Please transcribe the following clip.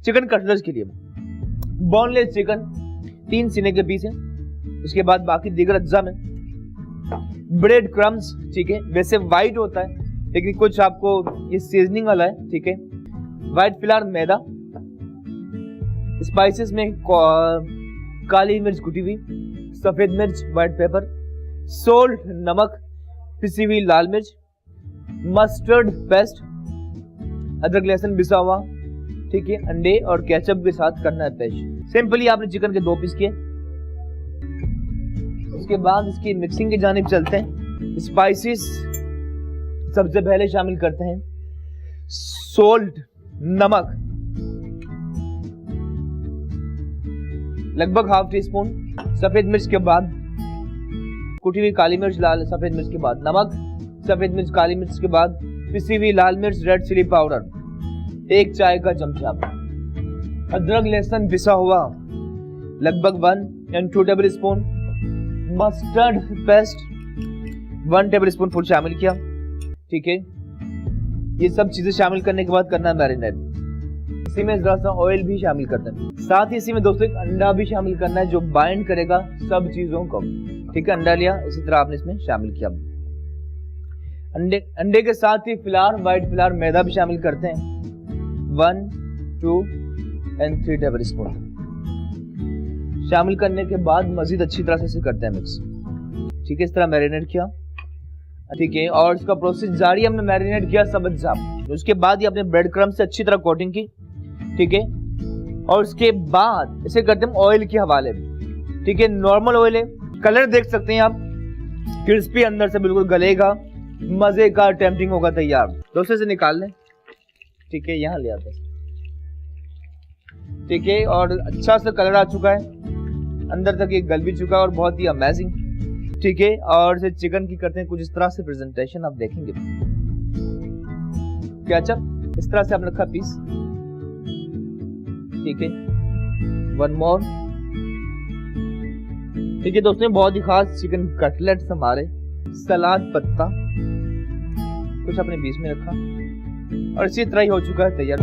Chicken cutlets के लिए boneless chicken 3 सीने के पीस है। उसके बाद बाकी दीगर अज्जा में ब्रेड क्रम्स, ठीक है, वैसे व्हाइट होता है लेकिन कुछ आपको ये सीजनिंग वाला है, ठीक है। व्हाइट फ्लावर मैदा, स्पाइसेस में काली मिर्च कुटी हुई, सफेद मिर्च, व्हाइट पेपर, सोल्ट नमक, पिसी हुई लाल मिर्च, मस्टर्ड पेस्ट, अदरक लहसुन पिसा हुआ, ठीक है, अंडे और केचप के साथ करना है पेश। सिंपली आपने चिकन के 2 पीस किए। उसके बाद इसकी मिक्सिंग की जानिब चलते हैं। स्पाइसेस सबसे पहले शामिल करते हैं सोल्ट नमक लगभग ½ टीस्पून, सफेद मिर्च के बाद कुटी हुई काली मिर्च, लाल सफेद मिर्च के बाद नमक, सफेद मिर्च काली मिर्च के बाद पिसी हुई लाल मिर्च, रेड चिली पाउडर 1 चाय का चमचा, अदरक लहसुन पिसा हुआ लगभग 1 table spoon, mustard paste 1 table spoon full शामिल किया, ठीक है। ये सब चीजें शामिल करने के बाद करना है मैरिनेट। इसी में जरा सा ऑयल भी शामिल करते हैं, साथ ही इसी में दोस्तों एक अंडा भी शामिल करना है जो बाइंड करेगा सब चीजों को, ठीक है। अंडा लिया, इसी तरह आपने इसमें शामिल किया। अंडे के साथ ही फ्लावर, व्हाइट फ्लावर मैदा भी शामिल करते हैं 1, 2 और 3 टेबल स्पून। शामिल करने के बाद मजीद अच्छी तरह से इसे करते हैं मिक्स, ठीक है। इस तरह मैरिनेट किया, ठीक है, और इसका प्रोसेस जारी। हमने मैरिनेट किया सब्ज साब, उसके बाद ये अपने ब्रेड क्रम्ब से अच्छी तरह कोटिंग की, ठीक है। और उसके बाद इसे करते हैं ऑयल के हवाले, ठीक है। नॉर्मल ऑयल है, कलर देख सकते हैं आप, क्रिस्पी अंदर से बिल्कुल गलेगा, मजे का टेम्पटिंग होगा तैयार। दोस्तों से निकाल लें, ठीक है, यहाँ ले आते हैं, ठीक है। और अच्छा सा कलर आ चुका है, अंदर तक ये गल भी चुका है और बहुत ही अमेजिंग, ठीक है। और इसे चिकन की करते हैं कुछ इस तरह से प्रेजेंटेशन, आप देखेंगे केचप इस तरह से आपने रखा पीस, ठीक है। 1 मोर, ठीक है दोस्तों, बहुत ही खास चिकन कटलेट्स हमारे। सलाद पत्ता कुछ अपने बीच में रखा और इसी तरह ही हो चुका है तैयार।